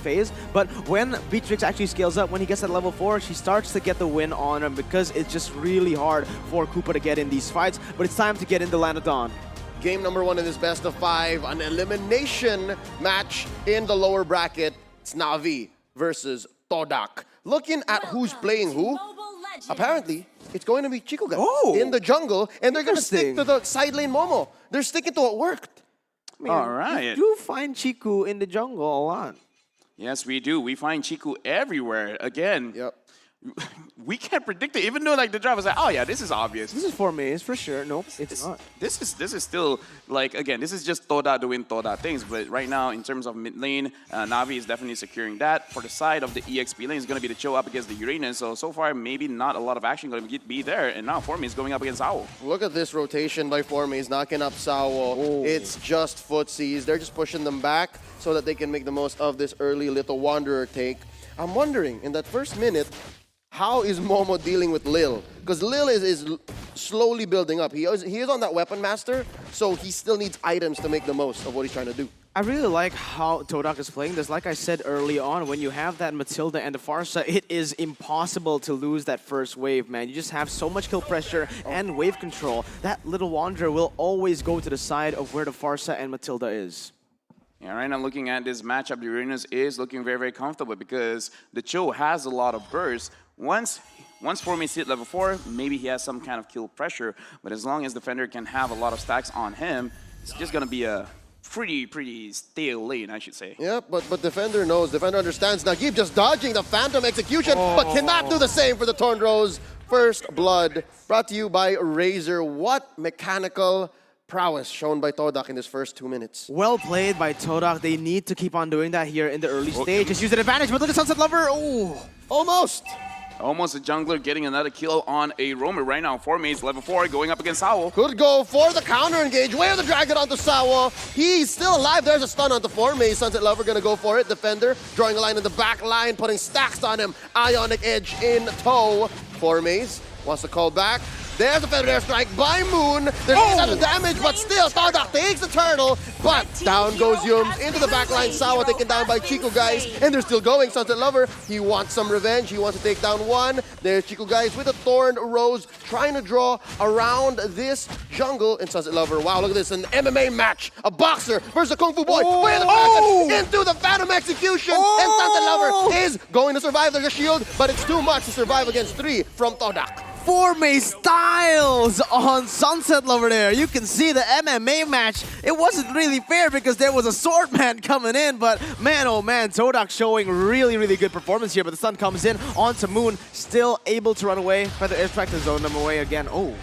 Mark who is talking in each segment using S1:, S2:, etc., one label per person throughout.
S1: phase, but when Beatrix actually scales up, when he gets at level 4, she starts to get the win on him because it's just really hard for Koopa to get in these fights, but it's time to get in the Land of Dawn.
S2: Game number 1 in this best of 5, an elimination match in the lower bracket. It's Na'Vi versus Todak. Looking at who's playing who, apparently it's going to be Chico guys in the jungle, and they're going to stick to the side lane Momo. They're sticking to what worked.
S1: Man,
S3: all right.
S1: You do find Chiku in the jungle a lot.
S3: Yes, we do. We find Chiku everywhere. Again,
S2: Yep.
S3: we can't predict it. Even though like the driver's like, oh yeah, this is obvious.
S1: This is for maze for sure. Nope, it's not.
S3: This is still like, again, this is just Toda doing Toda things. But right now, in terms of mid lane, Na'Vi is definitely securing that. For the side of the EXP lane, is going to be the Cho up against the Uranus. So far, maybe not a lot of action going to be there. And now Formi is going up against Owl.
S2: Look at this rotation by Formays, knocking up Sawo. It's just footsies. They're just pushing them back so that they can make the most of this early little Wanderer take. I'm wondering, in that first minute, how is Momo dealing with Lil? Because Lil is slowly building up. He is on that Weapon Master, so he still needs items to make the most of what he's trying to do.
S1: I really like how Todak is playing this. Like I said early on, when you have that Matilda and the Farsa, it is impossible to lose that first wave, man. You just have so much kill pressure and wave control. That little Wanderer will always go to the side of where the Farsa and Matilda is.
S3: Yeah, right now looking at this matchup, the Uranus is looking very, very comfortable because the Cho has a lot of burst. Once Formi hit level 4, maybe he has some kind of kill pressure, but as long as Defender can have a lot of stacks on him, it's just going to be a pretty stale lane, I should say.
S2: Yeah, but Defender knows, Defender understands. Nagib just dodging the Phantom Execution, but cannot do the same for the Torn Rose. First Blood, brought to you by Razor. What mechanical prowess shown by Todak in this first 2 minutes.
S1: Well played by Todak. They need to keep on doing that here in the early stage. Just use an advantage, but look at Sunset Lover. Oh,
S2: almost.
S3: Almost a jungler getting another kill on a roamer right now. Formays level 4 going up against Owl.
S2: Could go for the counter engage. Wave the dragon onto Sawo. He's still alive. There's a stun onto Formays. Sunset Lover gonna go for it. Defender drawing a line in the back line, putting stacks on him. Ionic Edge in tow. Formays wants to call back. There's a Feather Airstrike by Moon. There's a damage, but still, Todak takes the turtle. But down goes Yums into the backline. Sawa taken down by Chico guys. And they're still going. Sunset Lover, he wants some revenge. He wants to take down one. There's Chico guys with a Thorn Rose trying to draw around this jungle. And Sunset Lover, wow, look at this, an MMA match. A boxer versus a Kung Fu boy. Into the Phantom Execution. And Sunset Lover is going to survive. There's a shield, but it's too much to survive against 3 from Todak.
S1: Forme styles on Sunset Lover there. You can see the MMA match. It wasn't really fair because there was a sword man coming in, but man, oh man, Todak showing really good performance here, but the sun comes in onto Moon, still able to run away. Feather Airstrike to zone them away again. Oh.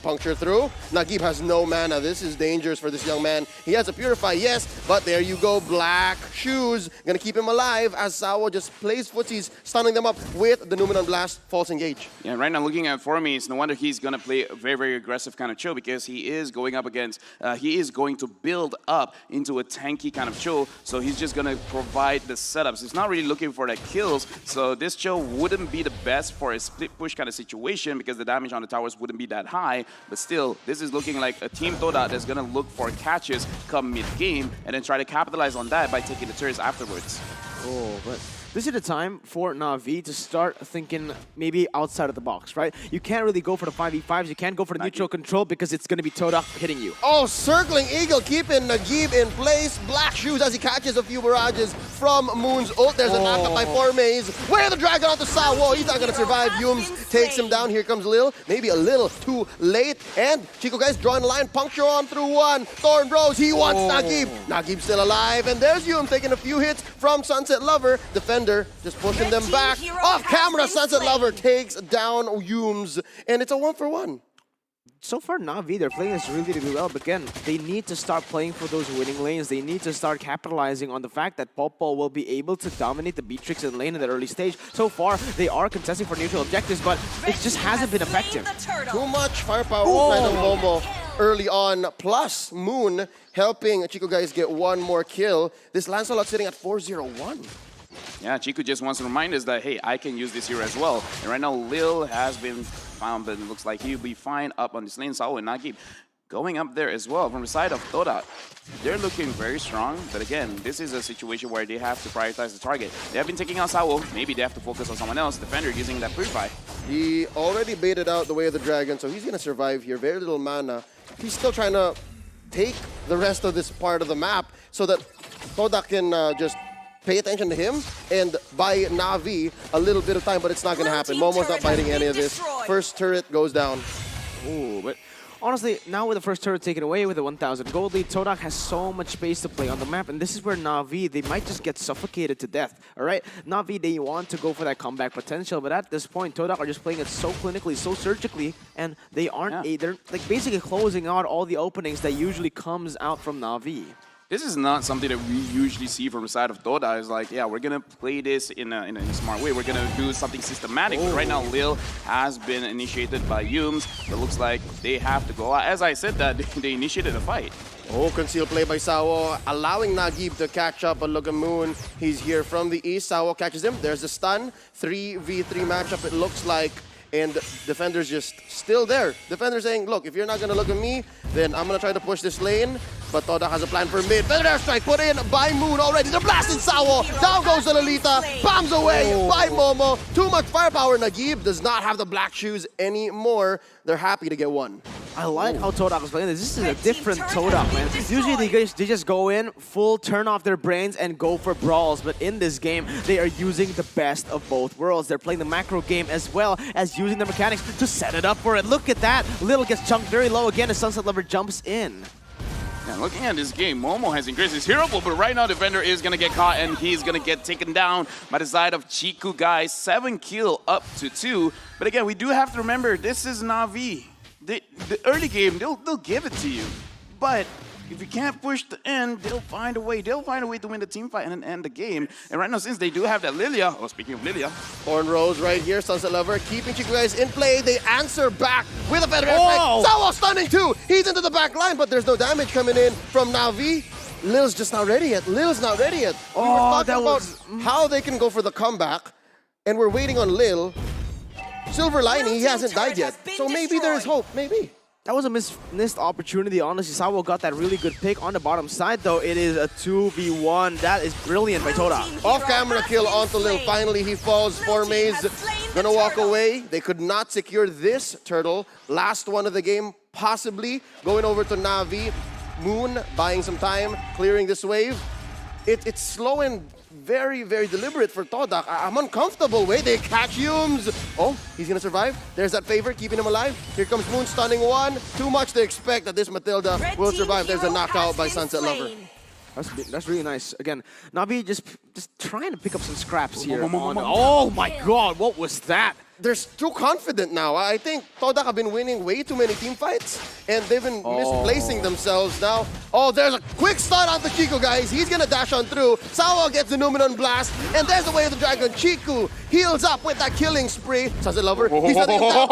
S2: Puncture through. Nagib has no mana. This is dangerous for this young man. He has a Purify, yes, but there you go. Black Shoes gonna keep him alive as Sawo just plays footsies, stunning them up with the Numenon Blast False Engage.
S3: Yeah, right now looking at Formi, it's no wonder he's gonna play a very aggressive kind of Cho because he is going up against, he is going to build up into a tanky kind of Cho, so he's just gonna provide the setups. He's not really looking for the kills, so this Cho wouldn't be the best for a split push kind of situation because the damage on the towers wouldn't be that high. But still, this is looking like a Team Toda that's going to look for catches come mid-game and then try to capitalize on that by taking the turrets afterwards.
S1: Oh, but this is the time for Na'Vi to start thinking maybe outside of the box, right? You can't really go for the 5v5s. You can't go for the neutral control because it's going to be Todak hitting you.
S2: Oh, circling Eagle, keeping Nagib in place. Black Shoes as he catches a few barrages from Moon's ult. There's a knockup by Formays. Where the dragon onto Sawo. He's not going to survive. Yums takes him down. Here comes Lil. Maybe a little too late. And Chico guys drawing a line. Puncture on through one. Thorn Bros. He wants Nagib. Nagib still alive. And there's Yum taking a few hits from Sunset Lover. Defender just pushing them back. Off camera, Sunset Lover takes down Yums. And it's a 1-for-1.
S1: So far, Na'Vi, they're playing this really well, but again, they need to start playing for those winning lanes. They need to start capitalizing on the fact that Popo will be able to dominate the Beatrix in lane in the early stage. So far, they are contesting for neutral objectives, but it just hasn't been effective.
S2: Too much firepower from Momo early on, plus Moon helping Chico guys get one more kill. This Lancelot sitting at 4-0-1.
S3: Yeah, Chico just wants to remind us that, hey, I can use this here as well. And right now, Lil has been found, but it looks like he'll be fine up on this lane. Sawo and Nagib. going up there as well from the side of Todak. They're looking very strong, but again, this is a situation where they have to prioritize the target. They have been taking out Sawo. Maybe they have to focus on someone else. Defender using that Purify.
S2: He already baited out the Way of the Dragon, so he's going to survive here. Very little mana. He's still trying to take the rest of this part of the map so that Todak can just pay attention to him and buy Na'Vi a little bit of time, but it's not going to happen. Momo's not fighting any of this. First turret goes down.
S1: Ooh, but honestly, now with the first turret taken away with the 1,000 gold lead, Todak has so much space to play on the map, and this is where Na'Vi, they might just get suffocated to death, all right? Na'Vi, they want to go for that comeback potential, but at this point, Todak are just playing it so clinically, so surgically, and they aren't, they're like basically closing out all the openings that usually comes out from Na'Vi.
S3: This is not something that we usually see from the side of Todak. It's like, yeah, we're going to play this in a smart way. We're going to do something systematic. But right now, Lil has been initiated by Yums. It looks like they have to go out. As I said that, they initiated a fight.
S2: Oh, concealed play by Sawo, allowing Nagib to catch up. But look at Moon. He's here from the east. Sawo catches him. There's a stun. 3v3 matchup, it looks like. And defender's just still there. Defender saying, look, if you're not going to look at me, then I'm going to try to push this lane. But Todak has a plan for mid. Better airstrike put in by Moon already. They're blasting Sawo. Down goes the Lolita. Bombs away by Momo. Too much firepower. Nagib does not have the black shoes anymore. They're happy to get one.
S1: I like how Todak is playing this. This is a different Todak, man. Usually they just go in, full turn off their brains and go for brawls. But in this game, they are using the best of both worlds. They're playing the macro game as well as using the mechanics to set it up for it. Look at that. Little gets chunked very low again as Sunset Lover jumps in.
S3: Yeah, looking at this game, Momo has increased his hero pool, but right now Defender is going to get caught and he's going to get taken down by the side of Chiku, guys. 7 kill up to 2. But again, we do have to remember, this is Na'Vi. The early game, they'll give it to you. But if you can't push the end, they'll find a way. They'll find a way to win the team fight and end the game. And right now, since they do have that Lilia, speaking of Lilia.
S2: Horn Rose right here, Sunset Lover keeping Chiku guys in play. They answer back with a better
S1: Oh!
S2: effect. Sawo stunning too. He's into the back line, but there's no damage coming in from Na'Vi. Lil's just not ready yet. Lil's not ready yet. We were talking about how they can go for the comeback, and we're waiting on Lil. Silver lining, he hasn't died yet. So maybe there is hope, maybe.
S1: That was a missed opportunity, honestly. Sawo got that really good pick on the bottom side, though. It is a 2v1. That is brilliant by Todak.
S2: Off-camera kill onto Lil. Finally, he falls. 4Maze gonna walk away. They could not secure this turtle. Last one of the game, possibly. Going over to Na'Vi. Moon buying some time, clearing this wave. It's slow and very, very deliberate for Todak. I'm uncomfortable. Wait, they catch Yums. Oh, he's gonna survive. There's that favor, keeping him alive. Here comes Moon, stunning one. Too much to expect that this Matilda will survive. There's a knockout by Sunset Lover.
S1: That's really nice. Again, Na'Vi just trying to pick up some scraps here. Oh my God, what was that?
S2: They're too confident now. I think Todak have been winning way too many team fights, and they've been misplacing themselves now. Oh, there's a quick stun on the Chiku, guys. He's gonna dash on through. Sawo gets the Numenon Blast, and there's the Way of the Dragon. Chiku heals up with that killing spree. Sunset Lover, he's setting him down.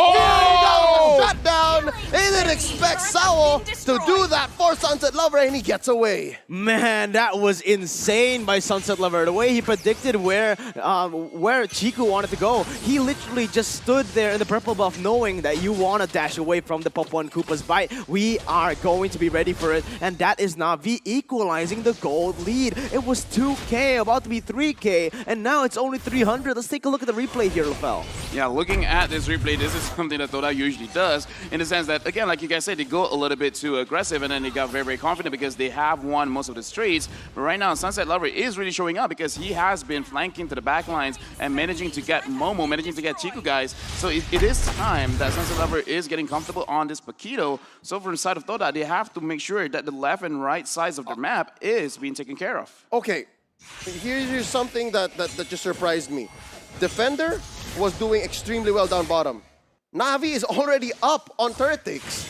S2: Shut down. They didn't expect Sawo to do that for Sunset Lover, and he gets away.
S1: Man, that was insane by Sunset Lover. The way he predicted where Chiku wanted to go. He literally just stood there in the purple buff knowing that you want to dash away from the Papuan Koopa's bite. We are going to be ready for it. And that is Na'Vi equalizing the gold lead. It was 2K, about to be 3K, and now it's only 300. Let's take a look at the replay here, Lafel.
S3: Yeah, looking at this replay, this is something that Todak usually does, in the sense that, again, like you guys said, they go a little bit too aggressive, and then they got very, very confident because they have won most of the straights. But right now, Sunset Lover is really showing up because he has been flanking to the back lines and managing to get Momo, managing to get Chiku, guys. So it is time that Sunset Lover is getting comfortable on this Paquito. So from the side of Todak, they have to make sure that the left and right sides of their map is being taken care of.
S2: Okay, here's something that just surprised me. Defender was doing extremely well down bottom. Na'Vi is already up on turret takes.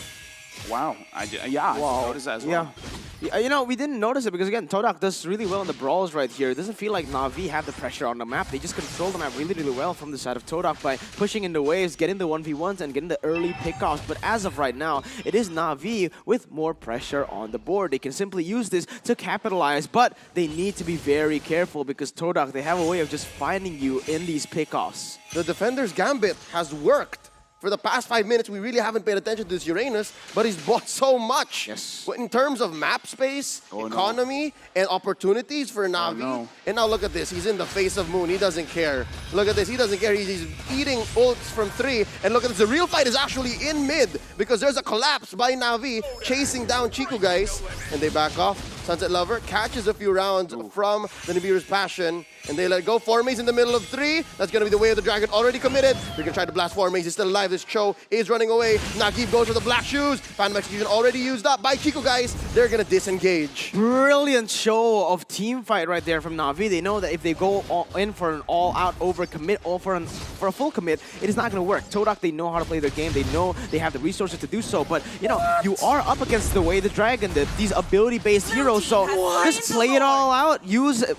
S3: Wow. I noticed that as well.
S1: Yeah, you know, we didn't notice it because, again, Todak does really well in the brawls right here. It doesn't feel like Na'Vi have the pressure on the map. They just control the map really, really well from the side of Todak by pushing in the waves, getting the 1v1s, and getting the early pickoffs. But as of right now, it is Na'Vi with more pressure on the board. They can simply use this to capitalize, but they need to be very careful because Todak, they have a way of just finding you in these pickoffs.
S2: The defender's gambit has worked for the past 5 minutes, we really haven't paid attention to this Uranus, but he's bought so much.
S1: Yes.
S2: In terms of map space, economy, and opportunities for Na'Vi. And now look at this. He's in the face of Moon. He doesn't care. Look at this. He doesn't care. He's eating ults from 3. And look at this. The real fight is actually in mid because there's a collapse by Na'Vi chasing down Chico, guys. And they back off. Sunset Lover catches a few rounds from the Nibiru's Passion, and they let go. Formaze in the middle of 3. That's going to be the way of the dragon, already committed. They're going to try to blast Formaze. He's still alive. This Cho is running away. Nagib goes for the black shoes. Phantom Execution already used up by Chico, guys. They're going to disengage.
S1: Brilliant show of team fight right there from Na'Vi. They know that if they go in for an all-out over-commit, or for a full commit, it is not going to work. Todak, they know how to play their game. They know they have the resources to do so. But, you know, you are up against the way the dragon, these ability-based heroes. So just play it all out,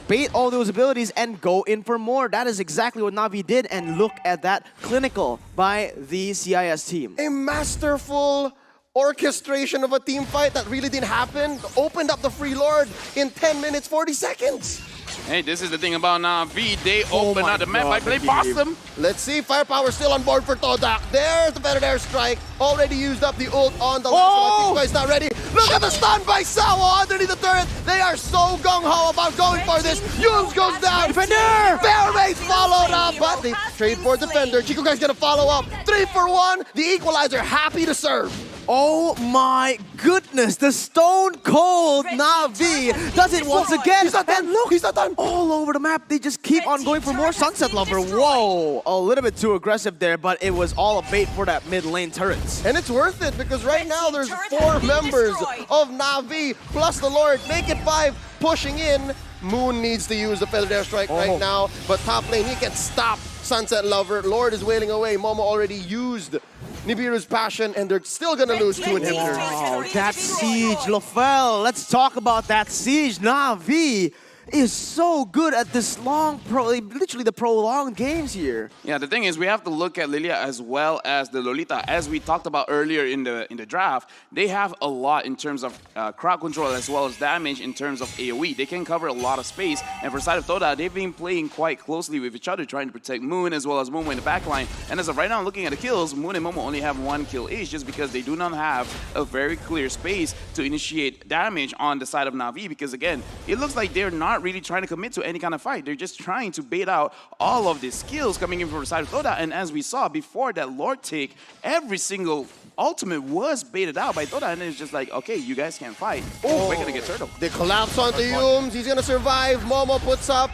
S1: bait all those abilities, and go in for more. That is exactly what Na'Vi did, and look at that clinical by the CIS team.
S2: A masterful orchestration of a team fight that really didn't happen. Opened up the Free Lord in 10 minutes, 40 seconds.
S3: Hey, this is the thing about Na'Vi. They open up the map. They boss them.
S2: Let's see. Firepower still on board for Todak. There's the Feathered Airstrike. Already used up the ult on the last one. He's not ready. Look at the stun by Sawa underneath the turret. They are so gung-ho about going for this. Yums goes down.
S1: Defender!
S2: Fairways followed up, but they trade for Defender. Chico guy's gonna follow up. 3 for 1. The Equalizer happy to serve.
S1: Oh my goodness, the stone cold Na'Vi does it once again.
S2: He's not done.
S1: And look,
S2: he's not done.
S1: All over the map, they just keep on going for more. Sunset Lover, whoa, a little bit too aggressive there, but it was all a bait for that mid lane turrets.
S2: And it's worth it because right now there's 4 members of Na'Vi plus the Lord. Make it 5, pushing in. Moon needs to use the Feathered Airstrike right now, but top lane, he can stop Sunset Lover. Lord is wailing away. Momo already used Nibiru's Passion, and they're still gonna lose 2 inhibitors.
S1: Oh, that siege, Lofel. Let's talk about that siege. Na'Vi is so good at this literally the prolonged games here.
S3: Yeah, the thing is, we have to look at Lilia as well as the Lolita. As we talked about earlier in the draft, they have a lot in terms of crowd control as well as damage in terms of AoE. They can cover a lot of space, and for side of Toda, they've been playing quite closely with each other, trying to protect Moon as well as Momo in the backline. And as of right now, looking at the kills, Moon and Momo only have 1 kill each, just because they do not have a very clear space to initiate damage on the side of Na'Vi. Because again, it looks like they're not really trying to commit to any kind of fight. They're just trying to bait out all of these skills coming in from the side of Toda. And as we saw before that Lord take, every single ultimate was baited out by Toda, and it's just like, okay, you guys can't fight. Oh, we're gonna get turtle.
S2: They collapse onto Yums. He's gonna survive. Momo puts up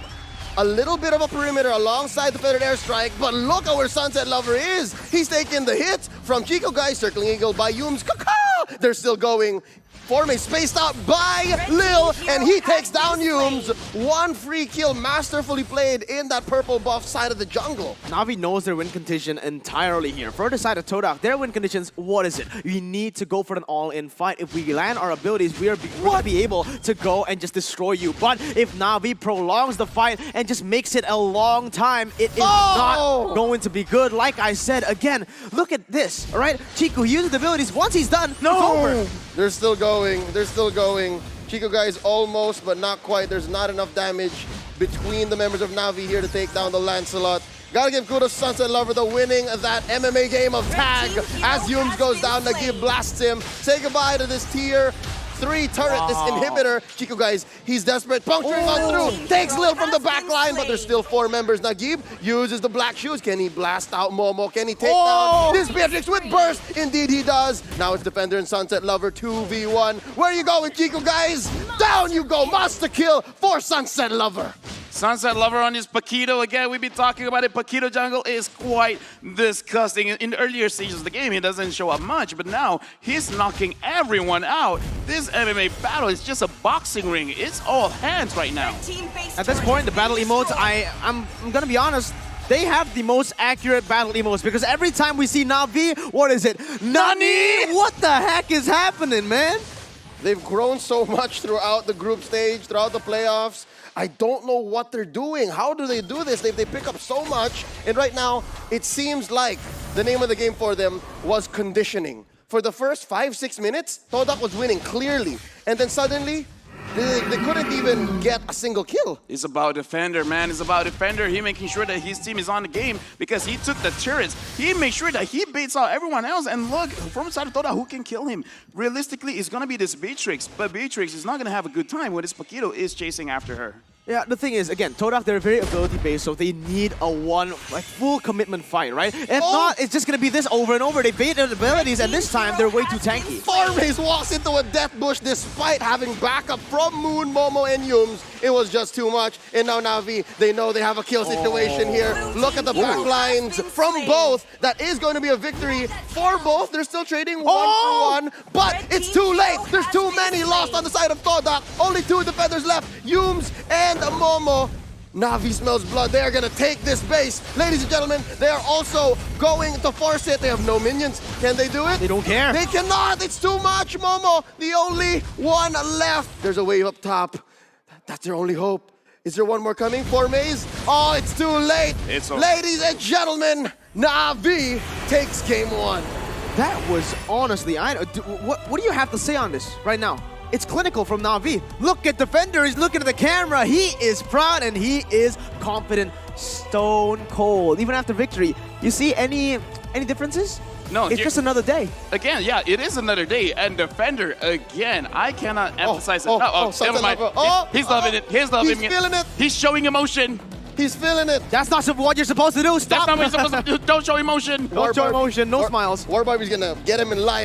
S2: a little bit of a perimeter alongside the Feathered Airstrike, but look at where Sunset Lover is. He's taking the hit from Chico guys, circling eagle by Yums. They're still going. Formaze spaced out by Lil, and he takes down Yums. 1 free kill masterfully played in that purple buff side of the jungle.
S1: Na'Vi knows their win condition entirely here. For the side of Todak, their win conditions, what is it? We need to go for an all-in fight. If we land our abilities, we're going to be able to go and just destroy you. But if Na'Vi prolongs the fight and just makes it a long time, it is not going to be good. Like I said, again, look at this, all right? Chico uses the abilities. Once he's done, it's over.
S2: They're still going. They're still going. Chico guys almost, but not quite. There's not enough damage between the members of Na'Vi here to take down the Lancelot. Gotta give kudos to Sunset Lover, the winning that MMA game of tag. As Yums goes down, Nagib blasts him. Say goodbye to this tier 3 turret, this inhibitor. Chico guys, he's desperate, puncturing on through, takes Lil from the back line, but there's still 4 members. Nagib uses the black shoes. Can he blast out Momo? Can he take down this Beatrix with burst? Indeed he does. Now it's Defender and Sunset Lover 2v1. Where are you going, Chico guys? Down you go, monster kill for Sunset Lover.
S3: Sunset Lover on his Paquito again. We've been talking about it. Paquito jungle is quite disgusting. In the earlier stages of the game, he doesn't show up much, but now he's knocking everyone out. This MMA battle is just a boxing ring. It's all hands right now.
S1: At this point, the battle emotes, I'm gonna be honest, they have the most accurate battle emotes because every time we see Na'Vi, what is it? Nani? What the heck is happening, man?
S2: They've grown so much throughout the group stage, throughout the playoffs. I don't know what they're doing. How do they do this? They pick up so much, and right now, it seems like the name of the game for them was conditioning. For the first 5-6 minutes, Todak was winning clearly, and then suddenly, They couldn't even get a single kill.
S3: It's about defender, man. It's about defender. He making sure that his team is on the game because he took the turrets. He makes sure that he baits out everyone else. And look, from inside of Todak, who can kill him? Realistically, it's gonna be this Beatrix, but Beatrix is not gonna have a good time when this Paquito is chasing after her.
S1: Yeah, the thing is, again, Todak, they're very ability-based, so they need a full commitment fight, right? If not, it's just gonna be this over and over. They bait their abilities, and this time, they're way too tanky.
S2: Farmaze walks into a death bush despite having backup from Moon, Momo, and Yums. It was just too much. And now Na'Vi, they know they have a kill situation here. Look at the back lines from both. That is going to be a victory for both. They're still trading 1 for 1, but it's too late. There's too many lost on the side of Todak. Only 2 defenders left, Yums and Momo. Na'Vi smells blood. They are going to take this base. Ladies and gentlemen, they are also going to force it. They have no minions. Can they do it?
S1: They don't care.
S2: They cannot. It's too much, Momo. The only one left. There's a wave up top. That's their only hope. Is there one more coming for Maze? Oh, it's too late.
S3: It's over.
S2: Ladies and gentlemen, Na'Vi takes game 1.
S1: That was honestly, what do you have to say on this right now? It's clinical from Na'Vi. Look at Defender, he's looking at the camera. He is proud and he is confident, stone cold. Even after victory, you see any differences?
S3: No,
S1: it's just another day.
S3: Again, yeah, it is another day. And Defender, again, I cannot emphasize it. Never mind. He's loving it. He's loving it.
S2: He's feeling it.
S3: He's showing emotion.
S2: He's feeling it.
S1: That's not what you're supposed to do. Stop.
S3: That's not what you're supposed to do. Don't show emotion.
S1: Don't show emotion. No smiles.
S2: War Barbie's gonna get him in line.